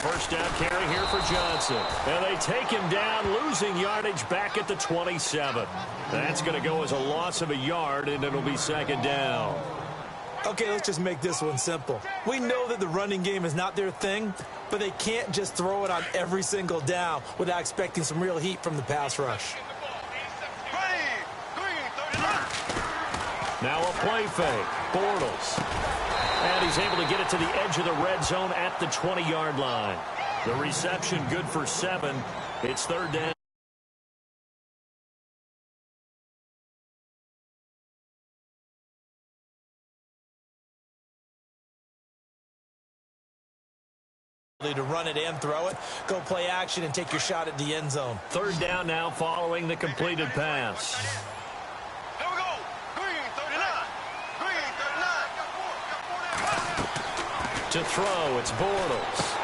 first down carry here for Johnson. And they take him down, losing yardage back at the 27. That's going to go as a loss of a yard, and it'll be second down. Okay, let's just make this one simple. We know that the running game is not their thing, but they can't just throw it on every single down without expecting some real heat from the pass rush. Now a play fake. Bortles. And he's able to get it to the edge of the red zone at the 20-yard line. The reception good for 7. It's third down. To run it and throw it, go play action and take your shot at the end zone. Third down now following the completed pass. Here we go. Green 39. Green 39. To throw, it's Bortles.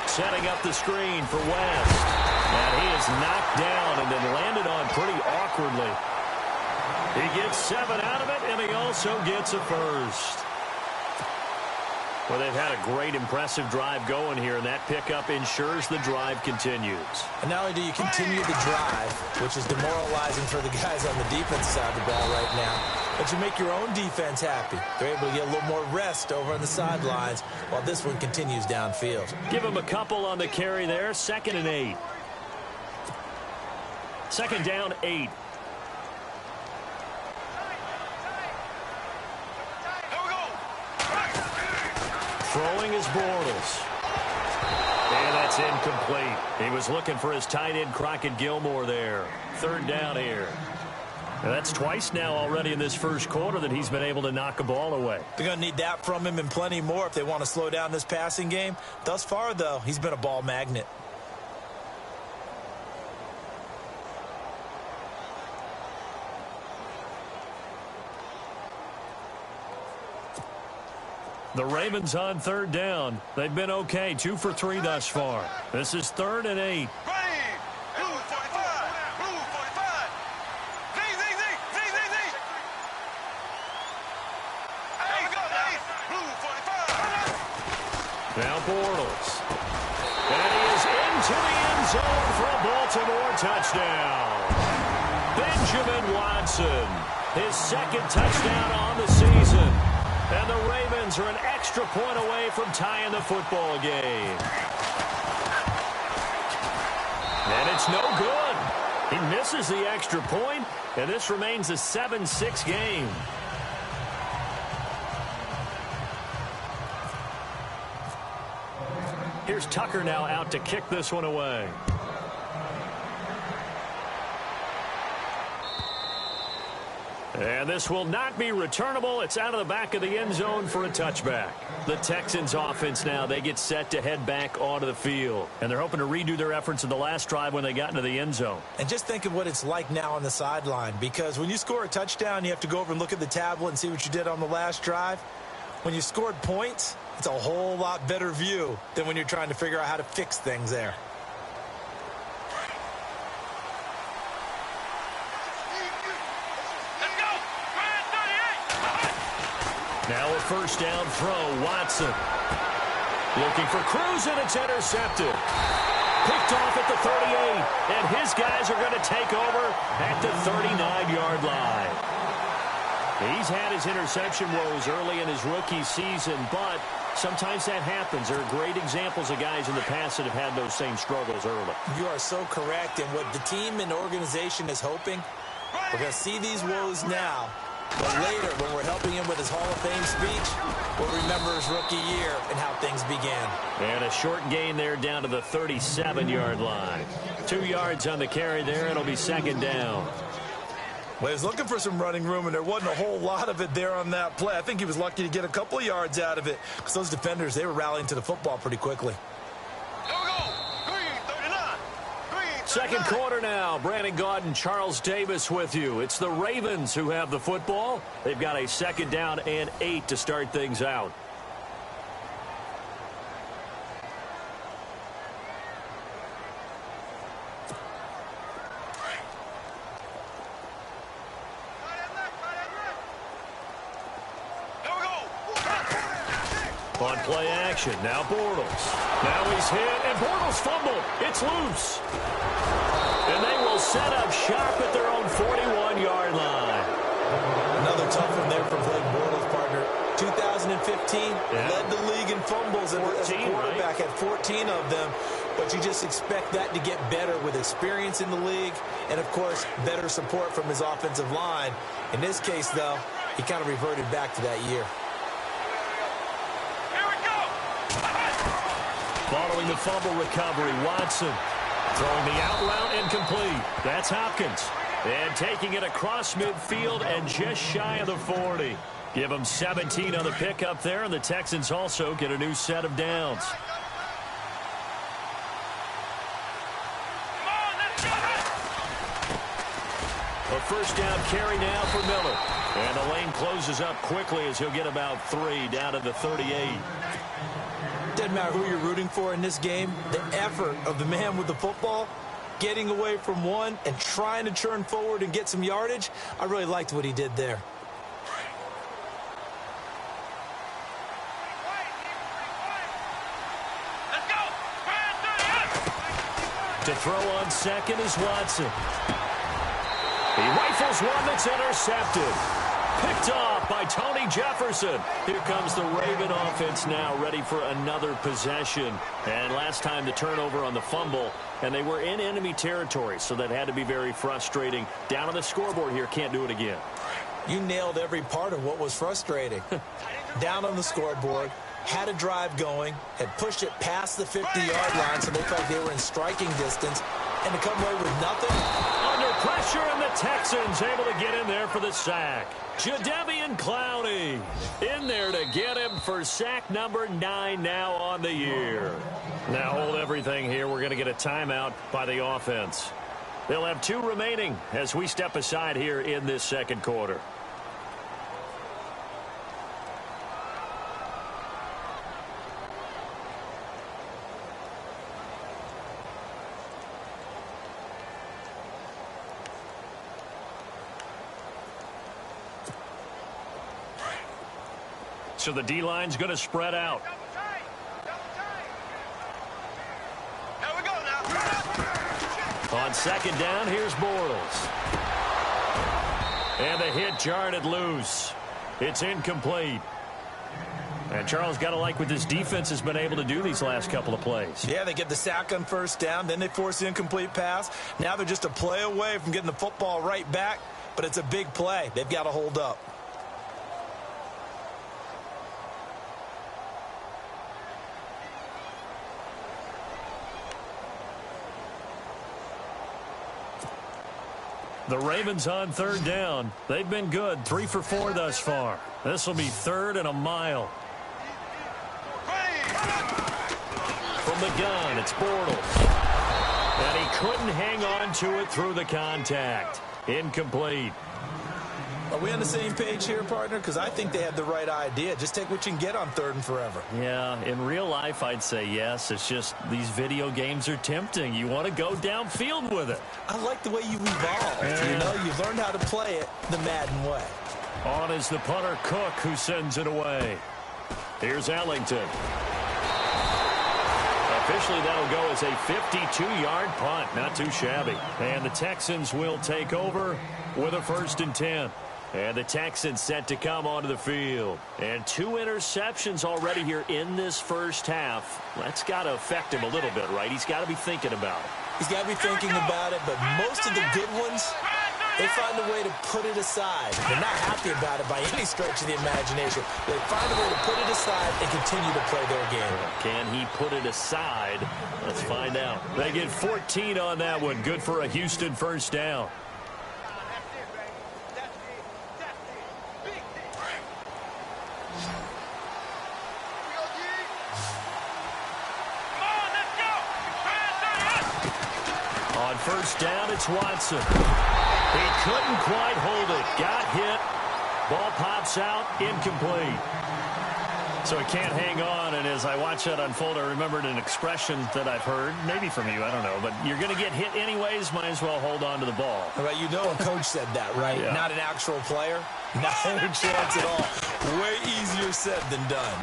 Setting up the screen for West. And he is knocked down and then landed on pretty awkwardly. He gets 7 out of it, and he also gets a first. Well, they've had a great, impressive drive going here, and that pickup ensures the drive continues. And not only do you continue the drive, which is demoralizing for the guys on the defense side of the ball right now, but you make your own defense happy. They're able to get a little more rest over on the sidelines while this one continues downfield. Give him a couple on the carry there. 2nd and 8. Second down, 8. Throwing is Bortles. And that's incomplete. He was looking for his tight end, Crockett Gilmore there. Third down here. And that's twice now already in this first quarter that he's been able to knock a ball away. They're going to need that from him and plenty more if they want to slow down this passing game. Thus far, though, he's been a ball magnet. The Ravens on third down. They've been okay, 2 for 3 thus far. This is 3rd and 8. Now Bortles. And he is into the end zone for a Baltimore touchdown. Benjamin Watson, his 2nd touchdown on the season. And the Ravens are an extra point away from tying the football game. And it's no good. He misses the extra point, and this remains a 7-6 game. Here's Tucker now out to kick this one away. And this will not be returnable. It's out of the back of the end zone for a touchback. The Texans offense now, they get set to head back onto the field. And they're hoping to redo their efforts in the last drive when they got into the end zone. And just think of what it's like now on the sideline. Because when you score a touchdown, you have to go over and look at the tablet and see what you did on the last drive. When you scored points, it's a whole lot better view than when you're trying to figure out how to fix things there. Now a first down throw, Watson. Looking for Cruz, and it's intercepted. Picked off at the 38, and his guys are going to take over at the 39-yard line. He's had his interception woes early in his rookie season, but sometimes that happens. There are great examples of guys in the past that have had those same struggles early. You are so correct, and what the team and organization is hoping, we're going to see these woes now. But later, when we're helping him with his Hall of Fame speech, we'll remember his rookie year and how things began. And a short gain there down to the 37-yard line. 2 yards on the carry there. It'll be second down. Well, he was looking for some running room, and there wasn't a whole lot of it there on that play. I think he was lucky to get a couple of yards out of it because those defenders, they were rallying to the football pretty quickly. Second quarter now. Brandon Gaudin, Charles Davis with you. It's the Ravens who have the football. They've got a 2nd down and 8 to start things out. On play action, now Bortles. Now he's hit, and Bortles fumbled. It's loose. And they will set up shop at their own 41-yard line. Another tough one there for Blake Bortles, partner. 2015, led the league in fumbles as a quarterback, had 14 of them. But you just expect that to get better with experience in the league and, of course, better support from his offensive line. In this case, though, he kind of reverted back to that year. Following the fumble recovery, Watson throwing the out route incomplete. That's Hopkins. And taking it across midfield and just shy of the 40. Give them 17 on the pickup there, and the Texans also get a new set of downs. A first down carry now for Miller. And the lane closes up quickly as he'll get about 3 down to the 38. Doesn't matter who you're rooting for in this game. The effort of the man with the football, getting away from one and trying to turn forward and get some yardage, I really liked what he did there. To throw on second is Watson. He rifles one that's intercepted. Picked off by Tony Jefferson. Here comes the Raven offense now, ready for another possession. And last time the turnover on the fumble, and they were in enemy territory, so that had to be very frustrating. Down on the scoreboard here, can't do it again. You nailed every part of what was frustrating. Down on the scoreboard, had a drive going, had pushed it past the 50-yard line, so it looked like they were in striking distance, and to come away with nothing. Under pressure, and the Texans able to get in there for the sack. Jadeveon Clowney in there to get him for sack number 9 now on the year. Now hold everything here. We're going to get a timeout by the offense. They'll have 2 remaining as we step aside here in this second quarter. So the D-line's going to spread out. Here we go now. On second down, here's Bortles. And the hit jarred it loose. It's incomplete. And Charles, got to like what this defense has been able to do these last couple of plays. Yeah, they get the sack on first down, then they force the incomplete pass. Now they're just a play away from getting the football right back, but it's a big play. They've got to hold up. The Ravens on third down. They've been good, 3 for 4 thus far. This will be 3rd and a mile. From the gun, it's Bortles. And he couldn't hang on to it through the contact. Incomplete. Are we on the same page here, partner? Because I think they had the right idea. Just take what you can get on 3rd and forever. Yeah, in real life, I'd say yes. It's just these video games are tempting. You want to go downfield with it. I like the way you evolved. Yeah. You know, you learned how to play it the Madden way. On is the punter, Cook, who sends it away. Here's Ellington. Officially, that'll go as a 52-yard punt. Not too shabby. And the Texans will take over with a 1st and 10. And the Texans set to come onto the field. And 2 interceptions already here in this first half. That's got to affect him a little bit, right? He's got to be thinking about it. He's got to be thinking about it, but most of the good ones, they find a way to put it aside. They're not happy about it by any stretch of the imagination. They find a way to put it aside and continue to play their game. Can he put it aside? Let's find out. They get 14 on that one. Good for a Houston first down. On first down, it's Watson. He couldn't quite hold it. Got hit. Ball pops out. Incomplete. So he can't hang on, and as I watch that unfold, I remembered an expression that I've heard, maybe from you, I don't know, but you're going to get hit anyways, might as well hold on to the ball. All right, you know a coach said that, right? Yeah. Not an actual player. Not a chance at all. Way easier said than done.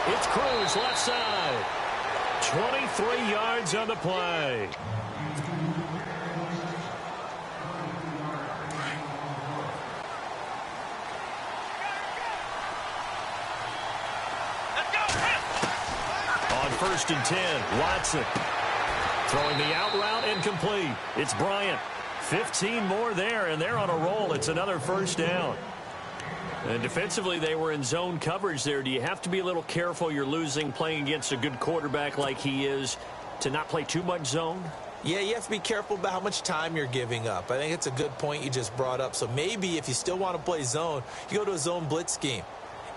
It's Cruz left side. 23 yards on the play. On 1st and 10, Watson. Throwing the out route incomplete. It's Bryant. 15 more there, and they're on a roll. It's another first down. And defensively, they were in zone coverage there. Do you have to be a little careful you're losing playing against a good quarterback like he is to not play too much zone? Yeah, you have to be careful about how much time you're giving up. I think it's a good point you just brought up. So maybe if you still want to play zone, you go to a zone blitz scheme.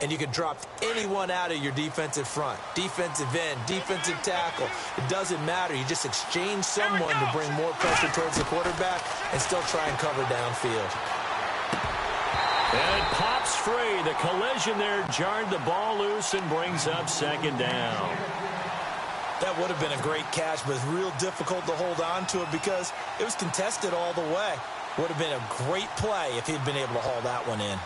And you can drop anyone out of your defensive front, defensive end, defensive tackle. It doesn't matter. You just exchange someone to bring more pressure towards the quarterback and still try and cover downfield. And it pops free. The collision there jarred the ball loose and brings up second down. That would have been a great catch, but it's real difficult to hold on to it because it was contested all the way. Would have been a great play if he'd been able to haul that one in.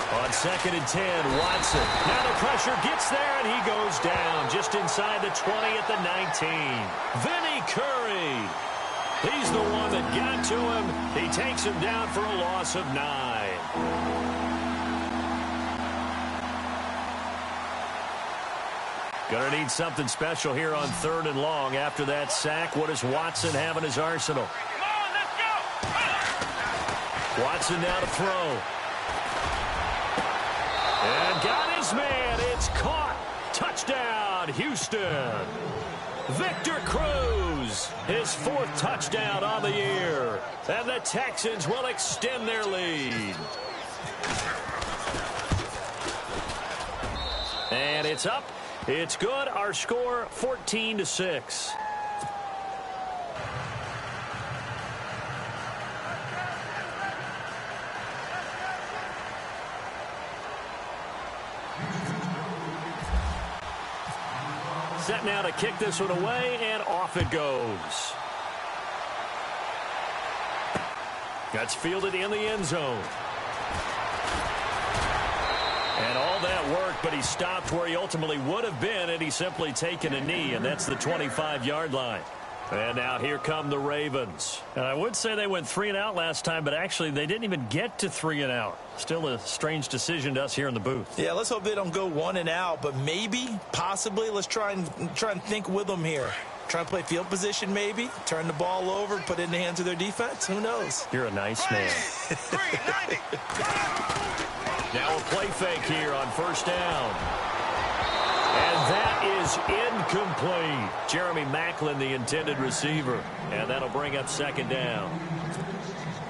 On 2nd and 10, Watson. Now the pressure gets there, and he goes down just inside the 20 at the 19. Vinny Curry. He's the one that got to him. He takes him down for a loss of 9. Gonna need something special here on 3rd and long. After that sack, what does Watson have in his arsenal? Come on, let's go! Watson now to throw. And got his man. It's caught. Touchdown, Houston. Victor Cruz, his 4th touchdown on the year. And the Texans will extend their lead. And it's up. It's good. Our score, 14-6. Set now to kick this one away, and off it goes. That's fielded in the end zone. And all that work, but he stopped where he ultimately would have been had he simply taken a knee, and that's the 25-yard line. And now here come the Ravens. And I would say they went 3 and out last time, but actually they didn't even get to 3 and out. Still a strange decision to us here in the booth. Yeah, let's hope they don't go 1 and out, but maybe, possibly, let's try and think with them here. Try and play field position maybe, turn the ball over, put it in the hands of their defense. Who knows? You're a nice man. 390. Now a play fake here on 1st down. And that is incomplete. Jeremy Maclin, the intended receiver. And that'll bring up 2nd down.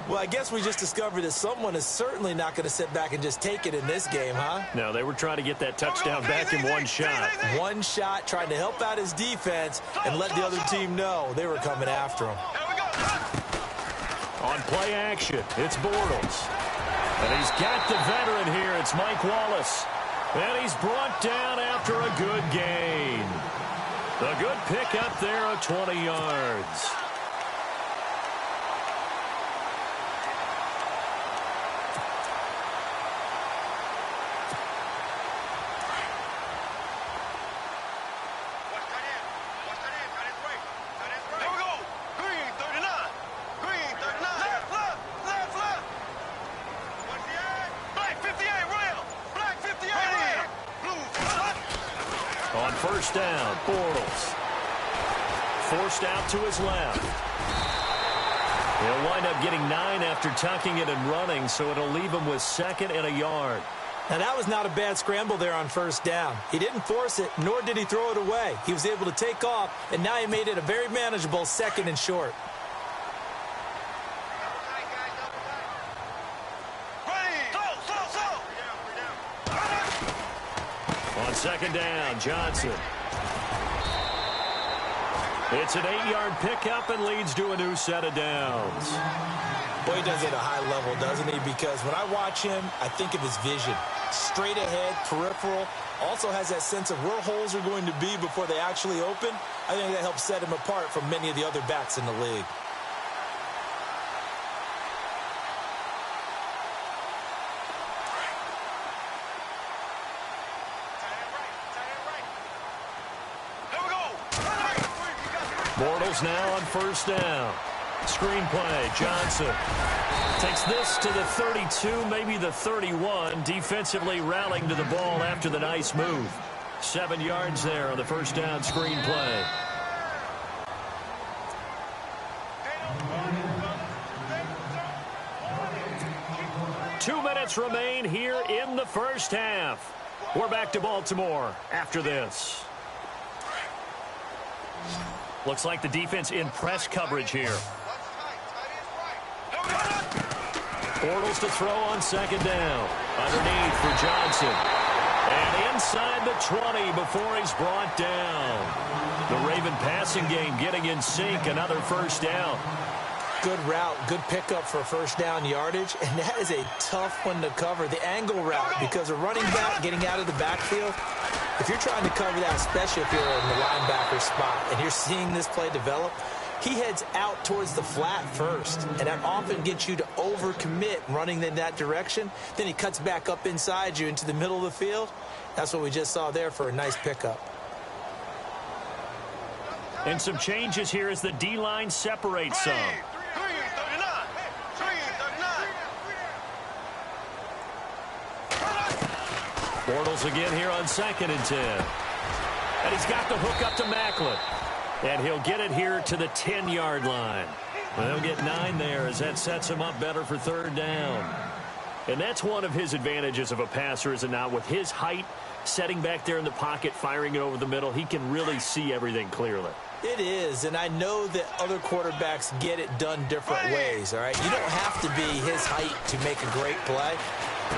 Well, I guess we just discovered that someone is certainly not going to sit back and just take it in this game, huh? No, they were trying to get that touchdown back in one shot. One shot, trying to help out his defense and let the other team know they were coming after him. On play action, it's Bortles. And he's got the veteran here. It's Mike Wallace. And he's brought down after a good gain. The good pick up there of 20 yards. On 1st down, Bortles. Forced out to his left. He'll wind up getting 9 after tucking it and running, so it'll leave him with 2nd and a yard. Now, that was not a bad scramble there on 1st down. He didn't force it, nor did he throw it away. He was able to take off, and now he made it a very manageable 2nd and short. On 2nd down, Johnson. It's an 8-yard pickup and leads to a new set of downs. Well, he does it at a high level, doesn't he? Because when I watch him, I think of his vision. Straight ahead, peripheral. Also has that sense of where holes are going to be before they actually open. I think that helps set him apart from many of the other backs in the league. Bortles now on first down. Screenplay, Johnson takes this to the 32, maybe the 31. Defensively rallying to the ball after the nice move. 7 yards there on the first down screenplay. Two minutes remain here in the first half. We're back to Baltimore after this. Looks like the defense in press coverage here. Bortles to throw on second down. Underneath for Johnson. And inside the 20 before he's brought down. The Raven passing game getting in sync. Another first down. Good route, good pickup for first down yardage, and that is a tough one to cover. The angle route, because a running back getting out of the backfield, if you're trying to cover that, especially if you're in the linebacker spot, and you're seeing this play develop, he heads out towards the flat first, and that often gets you to overcommit running in that direction. Then he cuts back up inside you into the middle of the field. That's what we just saw there for a nice pickup. And some changes here as the D-line separates some. Bortles again here on 2nd and 10. And he's got the hook up to Macklin. And he'll get it here to the 10-yard line. Well, they'll get 9 there as that sets him up better for third down. And that's one of his advantages of a passer, is it not? With his height, setting back there in the pocket, firing it over the middle, he can really see everything clearly. It is, and I know that other quarterbacks get it done different ways, all right? You don't have to be his height to make a great play.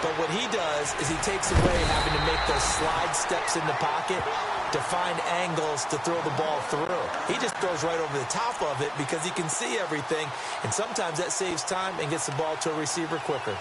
But what he does is he takes away having to make those slide steps in the pocket to find angles to throw the ball through. He just throws right over the top of it because he can see everything, and sometimes that saves time and gets the ball to a receiver quicker.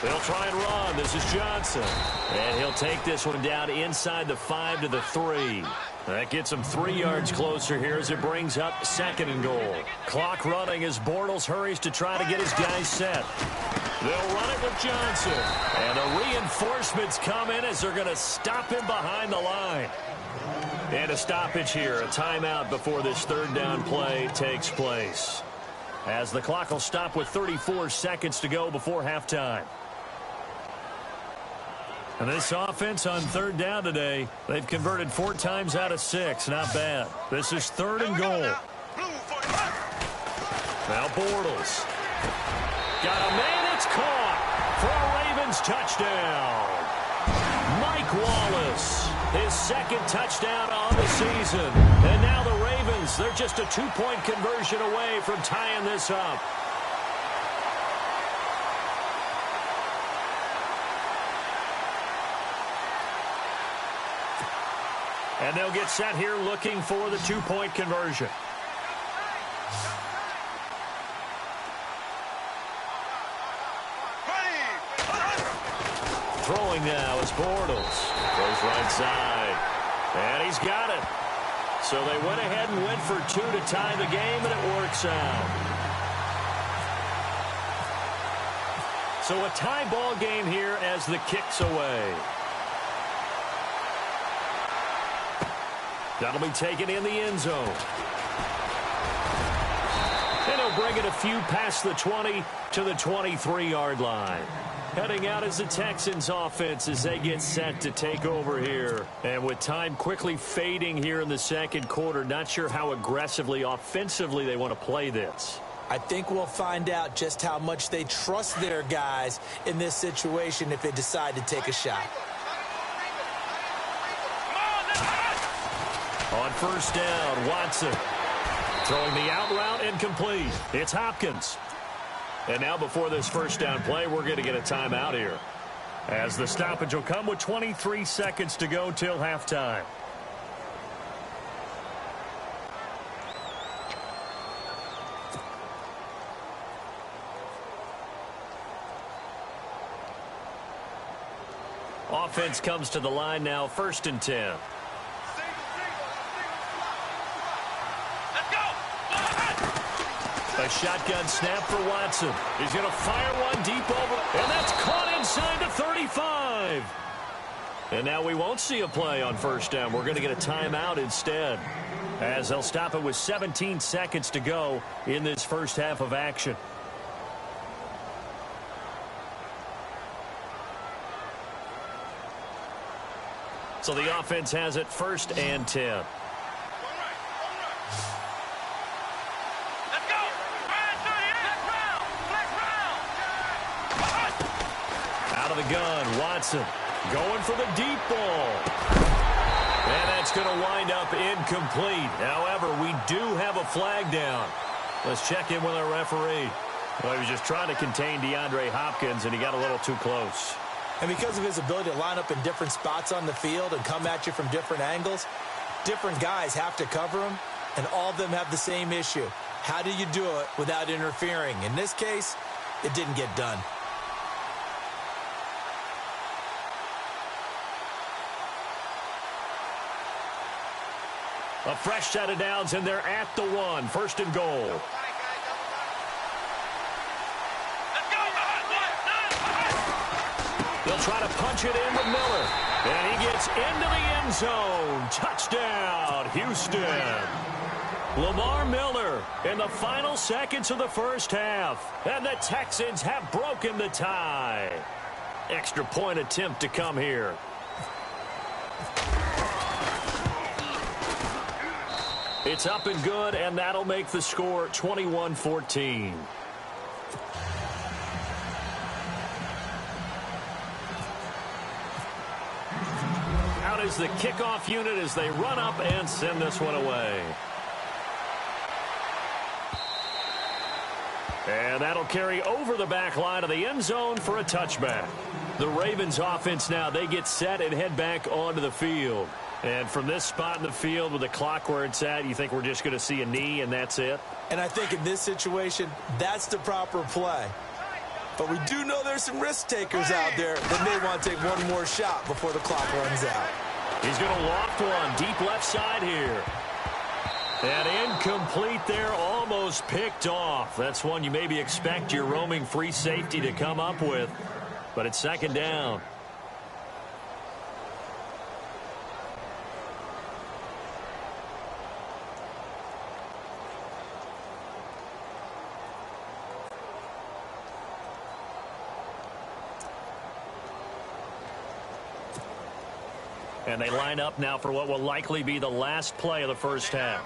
They'll try and run. This is Johnson. And he'll take this one down inside the 5 to the 3. That gets him 3 yards closer here as it brings up 2nd and goal. Clock running as Bortles hurries to try to get his guys set. They'll run it with Johnson. And the reinforcements come in as they're going to stop him behind the line. And a stoppage here, a timeout before this third down play takes place. As the clock will stop with 34 seconds to go before halftime. And this offense on third down today, they've converted 4 times out of 6. Not bad. This is 3rd and goal. Now Bortles. Got a man, it's caught for a Ravens touchdown. Mike Wallace, his 2nd touchdown on the season. And now the Ravens, they're just a 2-point conversion away from tying this up. And they'll get set here looking for the 2-point conversion. Throwing now is Bortles. Goes right side. And he's got it. So they went ahead and went for 2 to tie the game, and it works out. So a tie ball game here as the kick's away. That'll be taken in the end zone. And he'll bring it a few past the 20 to the 23-yard line. Heading out as the Texans offense as they get set to take over here. And with time quickly fading here in the second quarter, not sure how aggressively, offensively they want to play this. I think we'll find out just how much they trust their guys in this situation if they decide to take a shot. On first down, Watson throwing the out route incomplete. It's Hopkins. And now before this first down play, we're going to get a timeout here. As the stoppage will come with 23 seconds to go till halftime. Offense comes to the line now, 1st and 10. A shotgun snap for Watson. He's going to fire one deep over, and that's caught inside the 35. And now we won't see a play on 1st down. We're going to get a timeout instead, as they'll stop it with 17 seconds to go in this first half of action. So the offense has it 1st and 10. Out of the gun, Watson going for the deep ball. And that's going to wind up incomplete. However, we do have a flag down. Let's check in with our referee. Well, he was just trying to contain DeAndre Hopkins, and he got a little too close. And because of his ability to line up in different spots on the field and come at you from different angles, different guys have to cover him, and all of them have the same issue. How do you do it without interfering? In this case, it didn't get done. A fresh set of downs, and they're at the 1. 1st and goal. They'll try to punch it in with Miller. And he gets into the end zone. Touchdown, Houston. Lamar Miller in the final seconds of the first half. And the Texans have broken the tie. Extra point attempt to come here. It's up and good, and that'll make the score 21-14. Out is the kickoff unit as they run up and send this one away. And that'll carry over the back line of the end zone for a touchback. The Ravens offense now, they get set and head back onto the field. And from this spot in the field with the clock where it's at, you think we're just going to see a knee and that's it? And I think in this situation, that's the proper play. But we do know there's some risk takers out there that may want to take one more shot before the clock runs out. He's going to loft one deep left side here. And incomplete there, almost picked off. That's one you maybe expect your roaming free safety to come up with. But it's 2nd down. And they line up now for what will likely be the last play of the first half.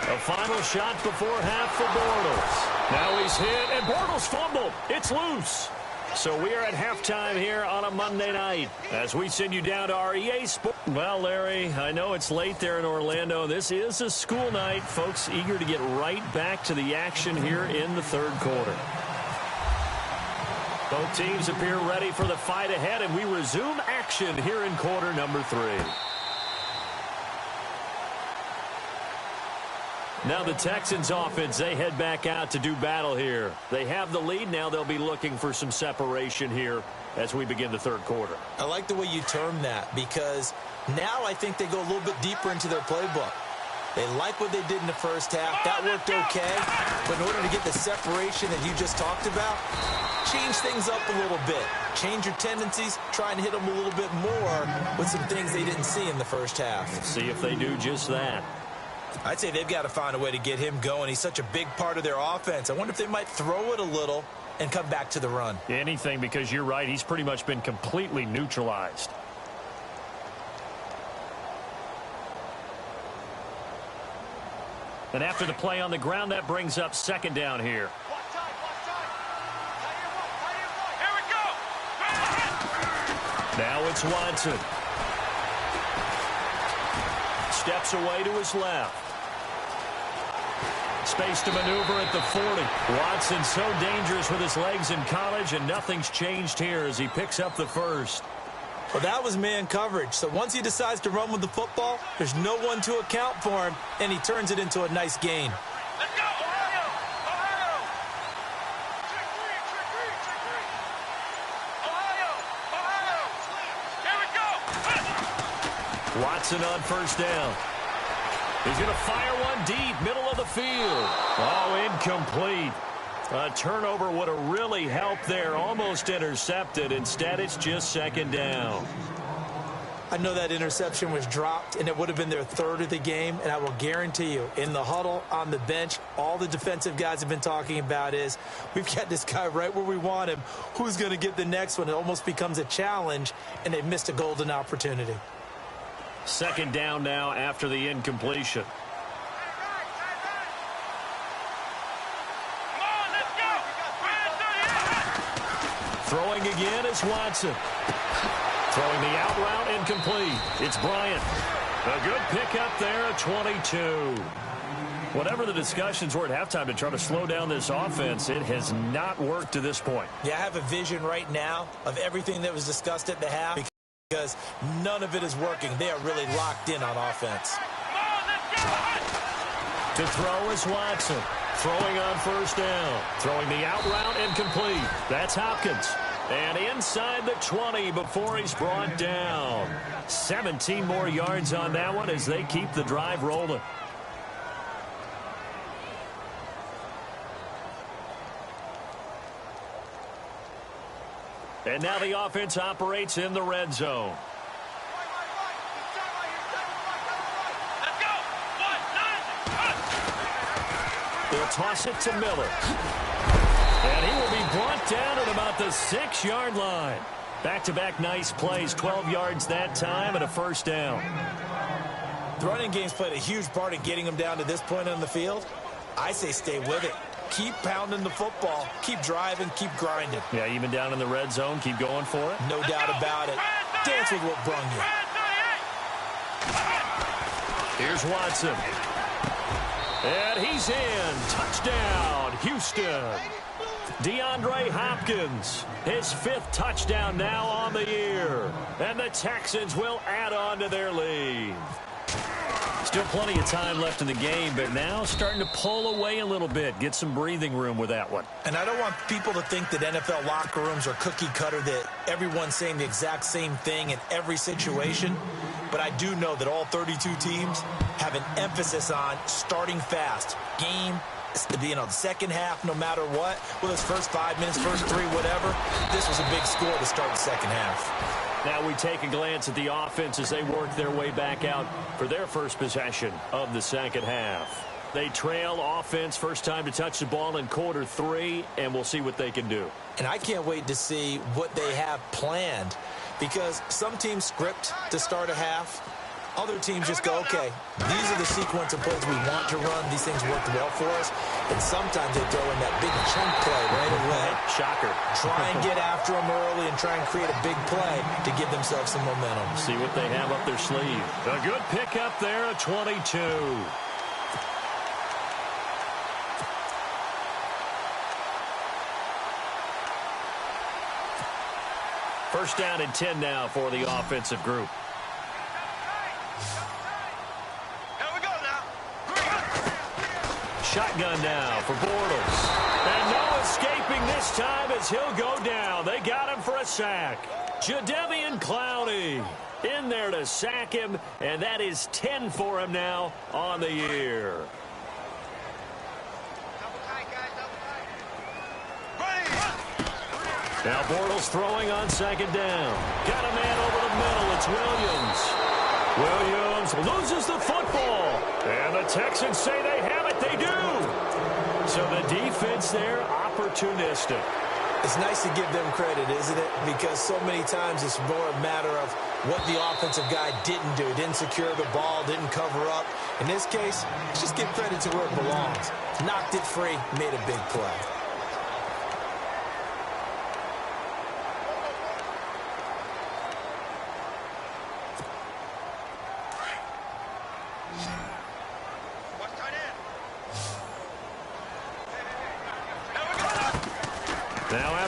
A final shot before half for Bortles. Now he's hit, and Bortles fumbled. It's loose. So we are at halftime here on a Monday night as we send you down to our EA Sports. Well, Larry, I know it's late there in Orlando. This is a school night. Folks eager to get right back to the action here in the 3rd quarter. Both teams appear ready for the fight ahead, and we resume action here in quarter number 3. Now the Texans offense, they head back out to do battle here. They have the lead. Now they'll be looking for some separation here as we begin the 3rd quarter. I like the way you term that because now I think they go a little bit deeper into their playbook. They like what they did in the first half. That worked okay. But in order to get the separation that you just talked about, change things up a little bit. Change your tendencies. Try and hit them a little bit more with some things they didn't see in the first half. See if they do just that. I'd say they've got to find a way to get him going. He's such a big part of their offense. I wonder if they might throw it a little and come back to the run. Anything, because you're right. He's pretty much been completely neutralized. And after the play on the ground, that brings up 2nd down here. Now it's Watson. Steps away to his left. Space to maneuver at the 40. Watson so dangerous with his legs in college, and nothing's changed here as he picks up the first. Well, that was man coverage. So once he decides to run with the football, there's no one to account for him, and he turns it into a nice gain. Let's go, Ohio! Ohio! Trick three. Ohio! Ohio! Here we go! Watson on first down. He's going to fire one deep, middle of the field. Oh, incomplete. A turnover would have really helped there. Almost intercepted. Instead, it's just second down. I know that interception was dropped, and it would have been their third of the game, and I will guarantee you, in the huddle, on the bench, all the defensive guys have been talking about is, we've got this guy right where we want him. Who's going to get the next one? It almost becomes a challenge, and they've missed a golden opportunity. Second down now after the incompletion. Throwing again is Watson. Throwing the out route incomplete. It's Bryant. A good pickup there at 22. Whatever the discussions were at halftime to try to slow down this offense, it has not worked to this point. Yeah, I have a vision right now of everything that was discussed at the half because none of it is working. They are really locked in on offense. To throw is Watson. Throwing on first down. Throwing the out route incomplete. That's Hopkins. And inside the 20 before he's brought down. 17 more yards on that one as they keep the drive rolling. And now the offense operates in the red zone. They'll toss it to Miller. And he will be brought down at about the 6-yard line. Back-to-back nice plays, 12 yards that time and a first down. The running game's played a huge part in getting them down to this point on the field. I say stay with it. Keep pounding the football. Keep driving. Keep grinding. Yeah, even down in the red zone, keep going for it. No doubt about it. Dance with what brung you. Here's Watson. And he's in. Touchdown, Houston. DeAndre Hopkins, his 5th touchdown now on the year. And the Texans will add on to their lead. Still plenty of time left in the game, but now starting to pull away a little bit. Get some breathing room with that one. And I don't want people to think that NFL locker rooms are cookie cutter, that everyone's saying the exact same thing in every situation. But I do know that all 32 teams have an emphasis on starting fast. Game, the second half, no matter what. Well, it's first 5 minutes, first 3, whatever. This was a big score to start the second half. Now we take a glance at the offense as they work their way back out for their first possession of the second half. They trail offense first time to touch the ball in quarter 3, and we'll see what they can do. And I can't wait to see what they have planned, because some teams script to start a half. Other teams just go, okay, these are the sequence of plays we want to run. These things worked well for us. And sometimes they throw in that big chunk play right away. Shocker. Try and get after them early and try and create a big play to give themselves some momentum. See what they have up their sleeve. A good pickup there at 22. First down and 10 now for the offensive group. Shotgun now for Bortles. And no escaping this time as he'll go down. They got him for a sack. Jadeveon Clowney in there to sack him, and that is 10 for him now on the year. Now Bortles throwing on second down. Got a man over the middle. It's Williams. Williams loses the football. And the Texans say they have it. They do. So the defense there, opportunistic. It's nice to give them credit, isn't it? Because so many times it's more a matter of what the offensive guy didn't do. Didn't secure the ball, didn't cover up. In this case, let's just give credit to where it belongs. Knocked it free, made a big play.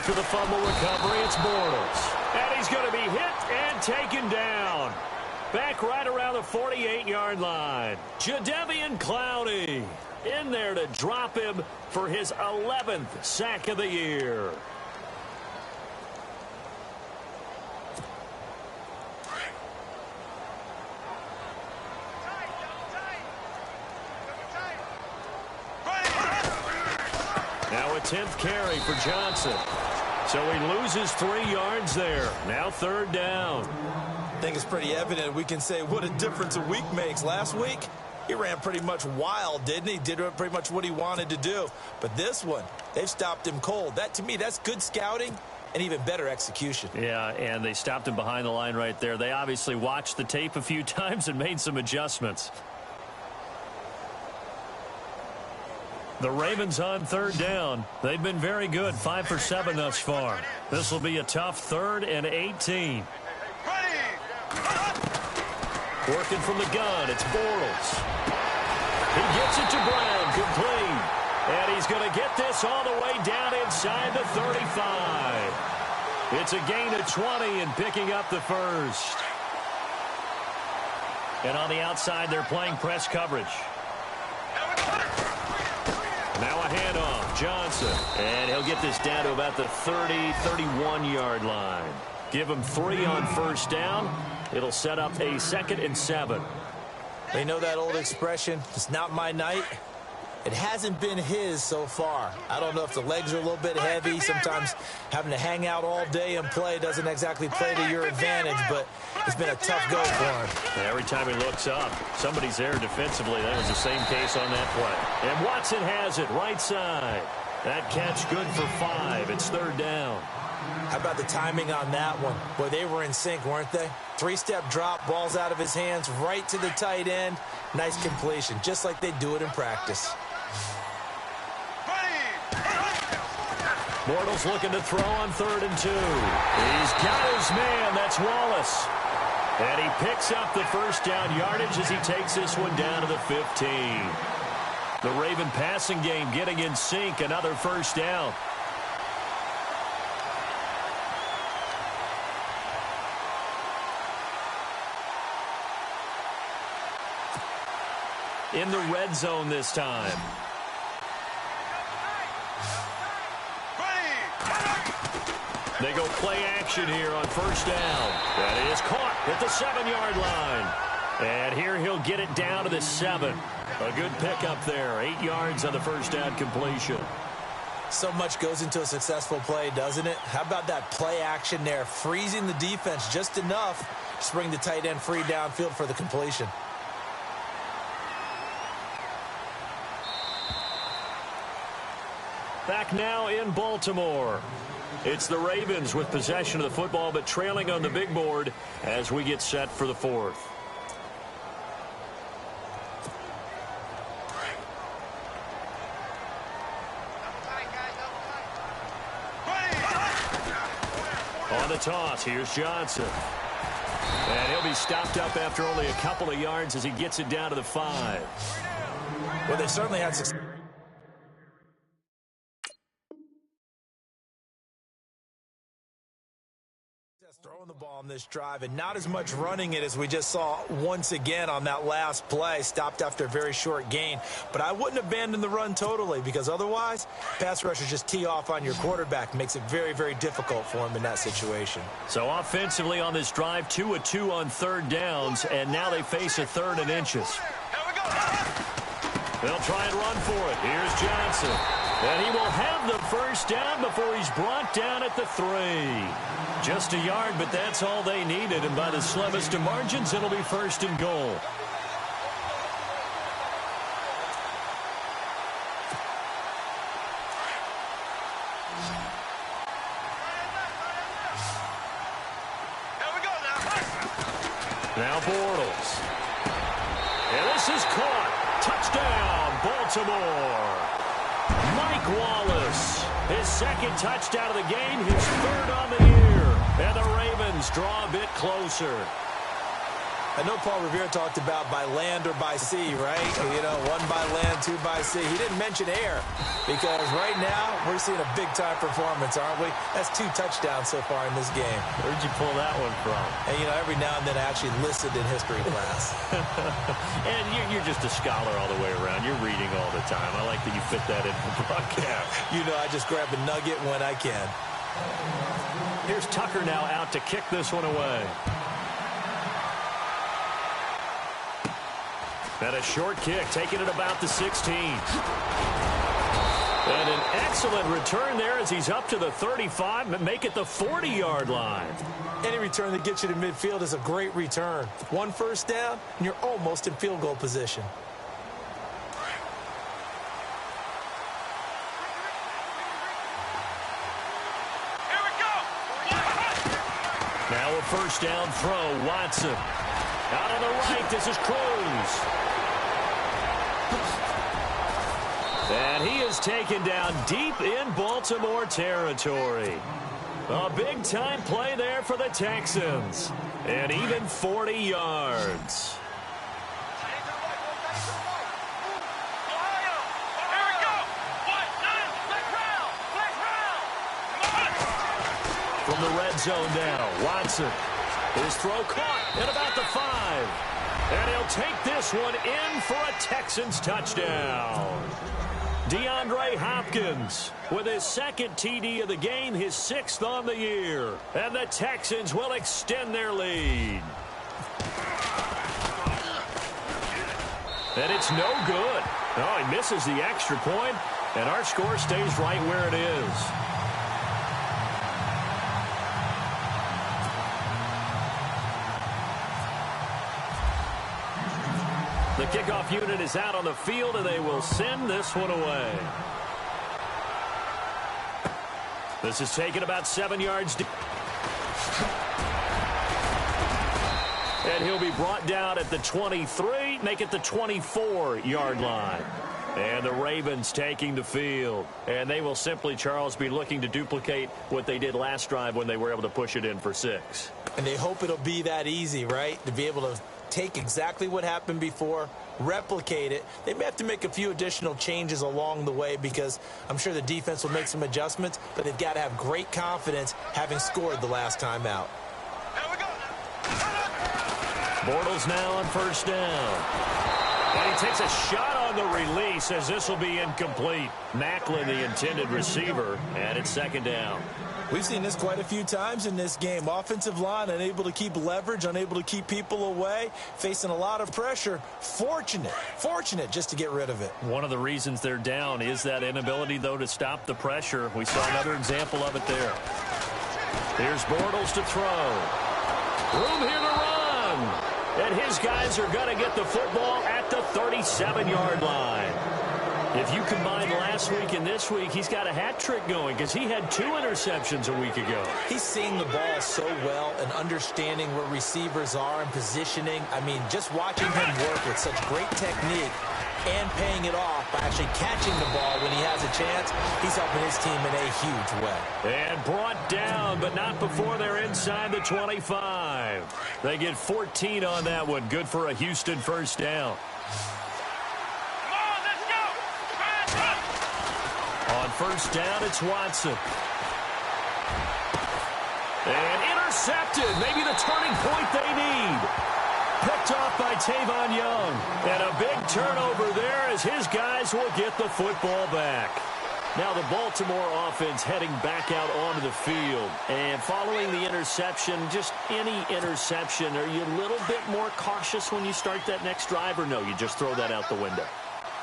after the fumble recovery, it's Bortles. And he's going to be hit and taken down. Back right around the 48-yard line. Jadeveon Clowney in there to drop him for his 11th sack of the year. Now a 10th carry for Johnson. So he loses 3 yards there. Now 3rd down. I think it's pretty evident. We can say what a difference a week makes. Last week, he ran pretty much wild, didn't he? Did pretty much what he wanted to do. But this one, they've stopped him cold. That, to me, that's good scouting and even better execution. Yeah, and they stopped him behind the line right there. They obviously watched the tape a few times and made some adjustments. The Ravens on 3rd down. They've been very good, 5 for 7 thus far. This will be a tough 3rd and 18. Working from the gun, it's Bortles. He gets it to Brown, complete. And he's going to get this all the way down inside the 35. It's a gain of 20 and picking up the first. And on the outside, they're playing press coverage. Now a handoff, Johnson. And he'll get this down to about the 30, 31-yard line. Give him 3 on 1st down. It'll set up a 2nd and 7. They know that old expression, it's not my night. It hasn't been his so far. I don't know if the legs are a little bit heavy. Sometimes having to hang out all day and play doesn't exactly play to your advantage, but it's been a tough go for him. Every time he looks up, somebody's there defensively. That was the same case on that play. And Watson has it right side. That catch good for 5. It's 3rd down. How about the timing on that one? Boy, they were in sync, weren't they? 3-step drop, ball's out of his hands, right to the tight end. Nice completion, just like they do it in practice. Bortles looking to throw on 3rd and 2. He's got his man. That's Wallace. And he picks up the 1st down yardage as he takes this one down to the 15. The Raven passing game getting in sync. Another 1st down. In the red zone this time. They go play action here on 1st down. That is caught at the 7-yard line. And here he'll get it down to the 7. A good pickup there. 8 yards on the 1st down completion. So much goes into a successful play, doesn't it? How about that play action there? Freezing the defense just enough to bring the tight end free downfield for the completion. Back now in Baltimore. It's the Ravens with possession of the football, but trailing on the big board as we get set for the 4th. On the toss, here's Johnson. And he'll be stopped up after only a couple of yards as he gets it down to the 5. Well, they certainly had success. Throwing the ball on this drive and not as much running it as we just saw once again on that last play. Stopped after a very short gain. But I wouldn't abandon the run totally, because otherwise pass rushers just tee off on your quarterback. Makes it very, very difficult for him in that situation. So offensively on this drive, 2 of 2 on 3rd downs, and now they face a 3rd and inches. They'll try and run for it. Here's Johnson. And he will have the 1st down before he's brought down at the 3. Just a yard, but that's all they needed. And by the slimmest of margins, it'll be 1st and goal. Now Bortles. And this is caught. Touchdown, Baltimore. Mike Wallace, his 2nd touchdown of the game, his 3rd on the year. And the Ravens draw a bit closer. I know Paul Revere talked about by land or by sea, right? You know, one by land, two by sea. He didn't mention air because right now we're seeing a big-time performance, aren't we? That's 2 touchdowns so far in this game. Where'd you pull that one from? And, you know, every now and then I actually listened in history class. And you're just a scholar all the way around. You're reading all the time. I like that you fit that in the broadcast. You know, I just grab a nugget when I can. Here's Tucker now out to kick this one away. And a short kick, taking it about the 16. And an excellent return there as he's up to the 35 and make it the 40-yard line. Any return that gets you to midfield is a great return. 1 first down, and you're almost in field goal position. Here we go. Now a first down throw, Watson. Out on the right, this is Cruz. And he is taken down deep in Baltimore territory. A big-time play there for the Texans. And even 40 yards. From the red zone now, Watson. His throw caught at about the 5. And he'll take this one in for a Texans touchdown. DeAndre Hopkins with his 2nd TD of the game, his 6th on the year. And the Texans will extend their lead. And it's no good. Oh, he misses the extra point, and our score stays right where it is. The kickoff unit is out on the field, and they will send this one away. This is taken about 7 yards deep. And he'll be brought down at the 23, make it the 24-yard line. And the Ravens taking the field. And they will simply, Charles, be looking to duplicate what they did last drive when they were able to push it in for 6. And they hope it'll be that easy, right? To be able to take exactly what happened before, replicate it. They may have to make a few additional changes along the way because I'm sure the defense will make some adjustments, but they've got to have great confidence having scored the last time out. Bortles now on first down. And he takes a shot on the release as this will be incomplete. Macklin, the intended receiver, and it's 2nd down. We've seen this quite a few times in this game. Offensive line unable to keep leverage, unable to keep people away, facing a lot of pressure. Fortunate just to get rid of it. One of the reasons they're down is that inability, though, to stop the pressure. We saw another example of it there. Here's Bortles to throw. Room here to run. And his guys are going to get the football at the 37-yard line. If you combine last week and this week, he's got a hat trick going because he had 2 interceptions a week ago. He's seeing the ball so well and understanding where receivers are and positioning. I mean, just watching him work with such great technique and paying it off by actually catching the ball when he has a chance, he's helping his team in a huge way. And brought down, but not before they're inside the 25. They get 14 on that one. Good for a Houston first down. On first down, it's Watson. And intercepted. Maybe the turning point they need. Picked off by Tavon Young. And a big turnover there as his guys will get the football back. Now the Baltimore offense heading back out onto the field. And following the interception, just any interception, are you a little bit more cautious when you start that next drive, or no, you just throw that out the window?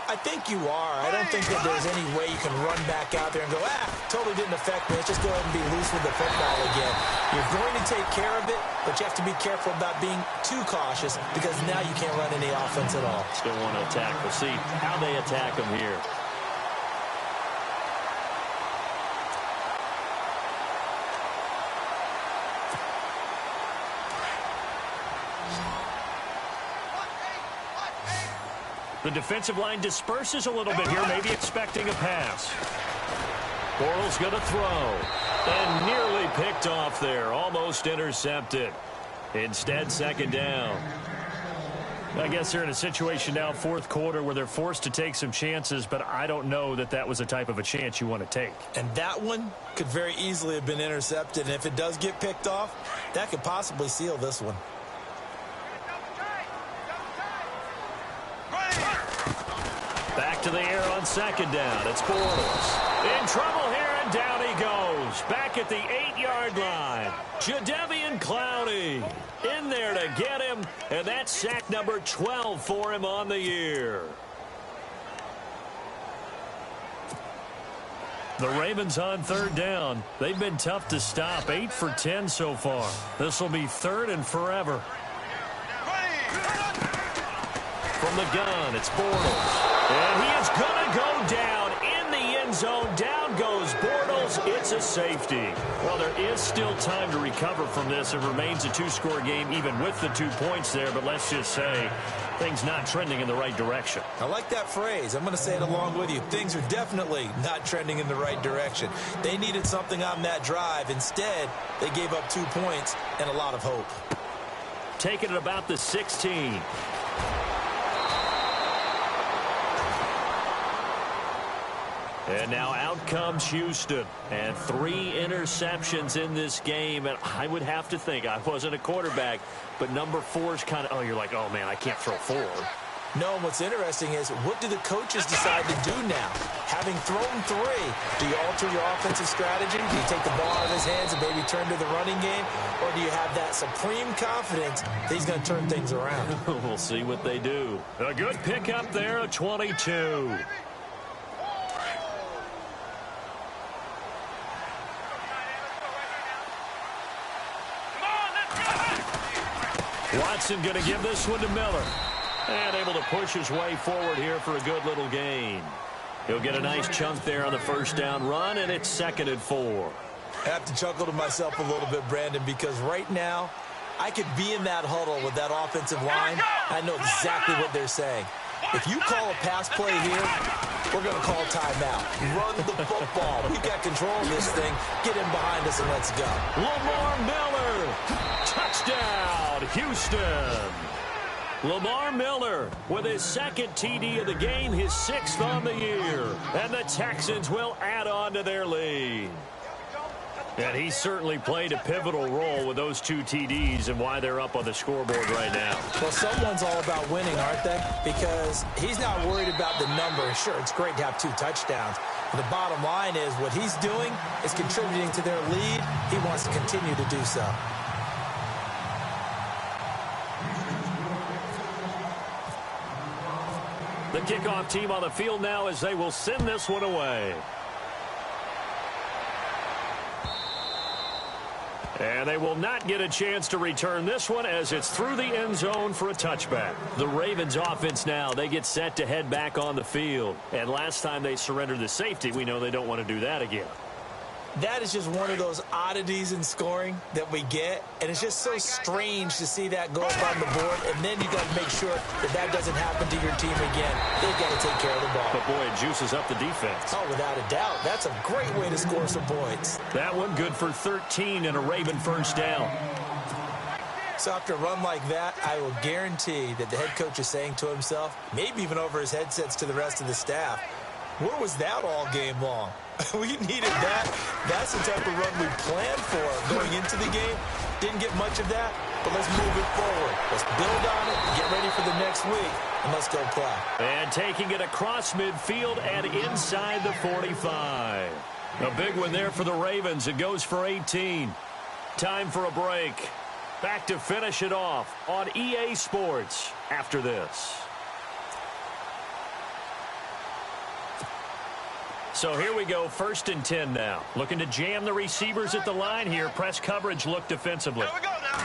I think you are. I don't think that there's any way you can run back out there and go, totally didn't affect me. Let's just go ahead and be loose with the football again. You're going to take care of it, but you have to be careful about being too cautious because now you can't run any offense at all. Still want to attack. We'll see how they attack them here. The defensive line disperses a little bit here, maybe expecting a pass. Bortles going to throw. And nearly picked off there. Almost intercepted. Instead, 2nd down. I guess they're in a situation now, fourth quarter, where they're forced to take some chances, but I don't know that that was the type of a chance you want to take. And that one could very easily have been intercepted. And if it does get picked off, that could possibly seal this one. Back to the air on second down. It's Bortles. In trouble here, and down he goes. Back at the 8-yard line. Jadeveon Clowney in there to get him, and that's sack number 12 for him on the year. The Ravens on third down. They've been tough to stop. 8 for 10 so far. This will be third and forever. From the gun, it's Bortles. And he is going to go down in the end zone. Down goes Bortles. It's a safety. Well, there is still time to recover from this. It remains a two-score game even with the 2 points there. But let's just say things not trending in the right direction. I like that phrase. I'm going to say it along with you. Things are definitely not trending in the right direction. They needed something on that drive. Instead, they gave up 2 points and a lot of hope. Taking it about the 16. And now out comes Houston. And 3 interceptions in this game. And I would have to think, I wasn't a quarterback, but number 4 is kind of, oh, you're like, oh, man, I can't throw 4. No, and what's interesting is, what do the coaches decide to do now? Having thrown 3, do you alter your offensive strategy? Do you take the ball out of his hands and maybe turn to the running game? Or do you have that supreme confidence that he's going to turn things around? We'll see what they do. A good pickup there, a 22. Watson going to give this one to Miller. And able to push his way forward here for a good little gain. He'll get a nice chunk there on the first down run, and it's 2nd and 4. I have to chuckle to myself a little bit, Brandon, because right now, I could be in that huddle with that offensive line. I know exactly what they're saying. If you call a pass play here, we're going to call timeout. Run the football. We've got control of this thing. Get in behind us and let's go. Lamar Miller. Touchdown, Houston. Lamar Miller with his 2nd TD of the game, his 6th on the year. And the Texans will add on to their lead. And he certainly played a pivotal role with those 2 TDs and why they're up on the scoreboard right now. Well, someone's all about winning, aren't they? Because he's not worried about the number. Sure, it's great to have 2 touchdowns. But the bottom line is what he's doing is contributing to their lead. He wants to continue to do so. The kickoff team on the field now as they will send this one away. And they will not get a chance to return this one as it's through the end zone for a touchback. The Ravens offense now, they get set to head back on the field. And last time they surrendered the safety, we know they don't want to do that again. That is just one of those oddities in scoring that we get. And it's just so strange to see that go up on the board. And then you got to make sure that that doesn't happen to your team again. They've got to take care of the ball. But, boy, it juices up the defense. Oh, without a doubt. That's a great way to score some points. That one good for 13 and a Raven first down. So after a run like that, I will guarantee that the head coach is saying to himself, maybe even over his headsets to the rest of the staff, where was that all game long? We needed that. That's the type of run we planned for going into the game. Didn't get much of that, but let's move it forward. Let's build on it, get ready for the next week, and let's go play. And taking it across midfield and inside the 45. A big one there for the Ravens. It goes for 18. Time for a break. Back to finish it off on EA Sports after this. So here we go, 1st and 10 now. Looking to jam the receivers at the line here. Press coverage look defensively. Here we go now.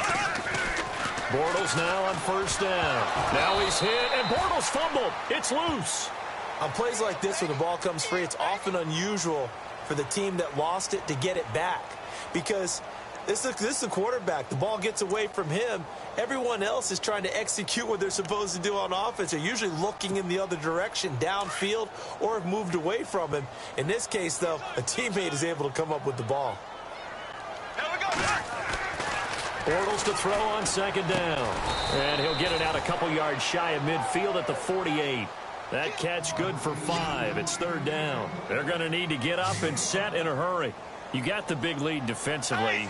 Bortles now on first down. Now he's hit, and Bortles fumbled. It's loose. On plays like this where the ball comes free, it's often unusual for the team that lost it to get it back. Because this is the quarterback. The ball gets away from him. Everyone else is trying to execute what they're supposed to do on offense. They're usually looking in the other direction, downfield, or have moved away from him. In this case, though, a teammate is able to come up with the ball. Here we go. Bortles to throw on second down. And he'll get it out a couple yards shy of midfield at the 48. That catch good for 5. It's third down. They're going to need to get up and set in a hurry. You got the big lead defensively.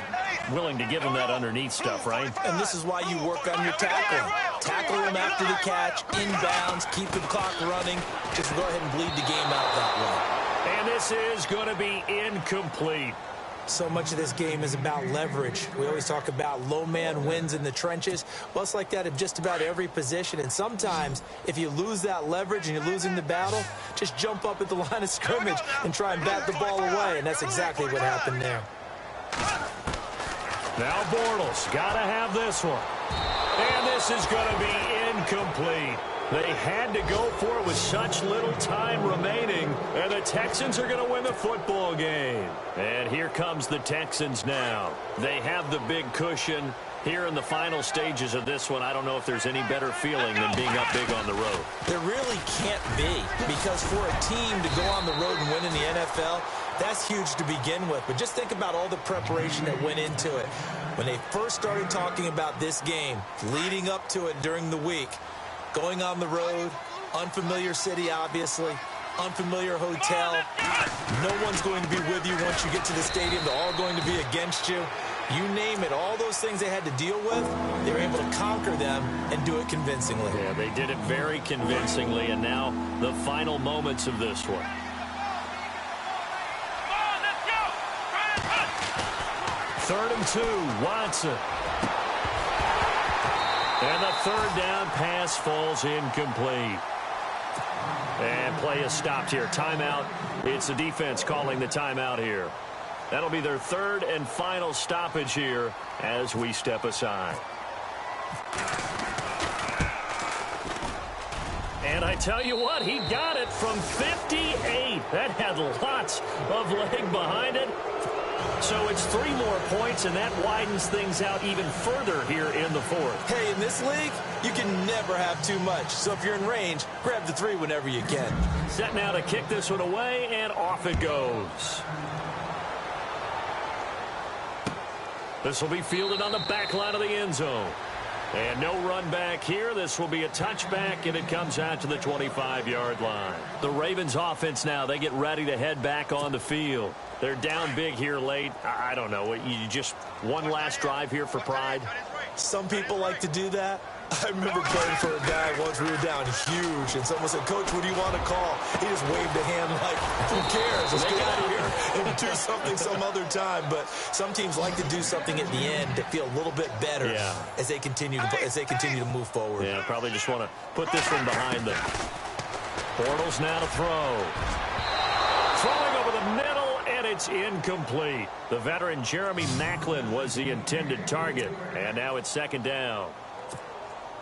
Willing to give them that underneath stuff, right? And this is why you work on your tackling. Tackle them after the catch, inbounds, keep the clock running. Just go ahead and bleed the game out that way. And this is going to be incomplete. So much of this game is about leverage. We always talk about low man wins in the trenches. Well, it's like that in just about every position. And sometimes, if you lose that leverage and you're losing the battle, just jump up at the line of scrimmage and try and bat the ball away. And that's exactly what happened there. Now Bortles got to have this one. And this is going to be incomplete. They had to go for it with such little time remaining, and the Texans are going to win the football game. And here comes the Texans now. They have the big cushion. Here in the final stages of this one, I don't know if there's any better feeling than being up big on the road. There really can't be, because for a team to go on the road and win in the NFL, that's huge to begin with. But just think about all the preparation that went into it. When they first started talking about this game, leading up to it during the week, going on the road, unfamiliar city, obviously, unfamiliar hotel. No one's going to be with you once you get to the stadium. They're all going to be against you. You name it, all those things they had to deal with, they were able to conquer them and do it convincingly. Yeah, they did it very convincingly, and now the final moments of this one. Third and 2, Watson. And the third down pass falls incomplete. And play is stopped here. Timeout. It's the defense calling the timeout here. That'll be their third and final stoppage here as we step aside. And I tell you what, he got it from 58. That had lots of leg behind it. So it's 3 more points, and that widens things out even further here in the fourth. Hey, in this league, you can never have too much. So if you're in range, grab the 3 whenever you can. Set now to kick this one away, and off it goes. This will be fielded on the back line of the end zone. And no run back here. This will be a touchback, and it comes out to the 25-yard line. The Ravens offense now, they get ready to head back on the field. They're down big here late. I don't know. You just one last drive here for pride? Some people like to do that. I remember playing for a guy once. We were down huge, and someone said, "Coach, what do you want to call?" He just waved a hand like, "Who cares? Let's get out of here and do something some other time." But some teams like to do something at the end to feel a little bit better as they continue to move forward. Yeah, probably just want to put this one behind them. Bortles now to throw. Throwing over the middle, and it's incomplete. The veteran Jeremy Maclin was the intended target, and now it's second down.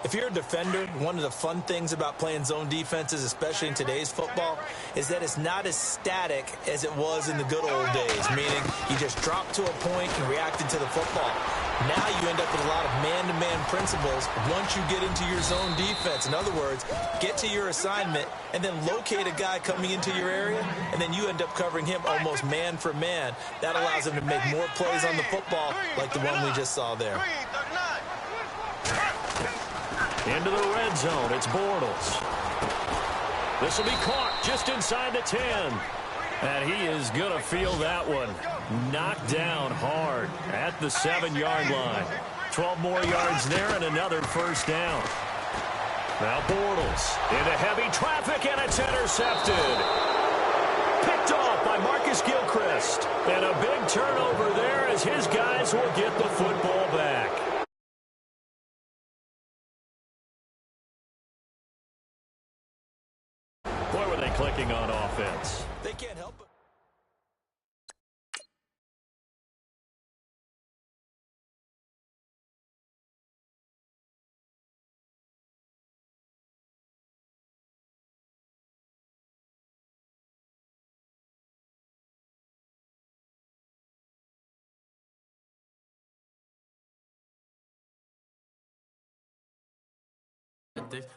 If you're a defender, one of the fun things about playing zone defenses, especially in today's football, is that it's not as static as it was in the good old days, meaning you just dropped to a point and reacted to the football. Now you end up with a lot of man-to-man principles once you get into your zone defense. In other words, get to your assignment and then locate a guy coming into your area, and then you end up covering him almost man for man. That allows him to make more plays on the football like the one we just saw there. Into the red zone, it's Bortles. This will be caught just inside the 10. And he is going to feel that one. Knocked down hard at the 7-yard line. 12 more yards there and another first down. Now Bortles into heavy traffic, and it's intercepted. Picked off by Marcus Gilchrist. And a big turnover there as his guys will get the football back. Boy, were they clicking on offense. They can't help it.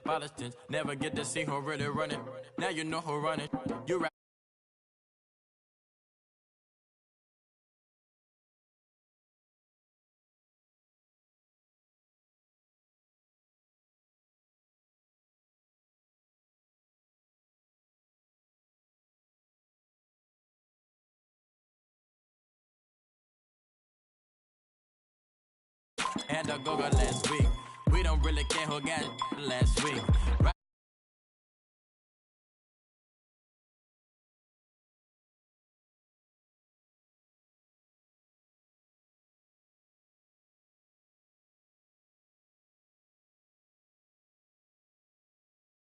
Politics, never get to see who really running. Now you know who running. You Had to go last week. We don't really care who got last week. Right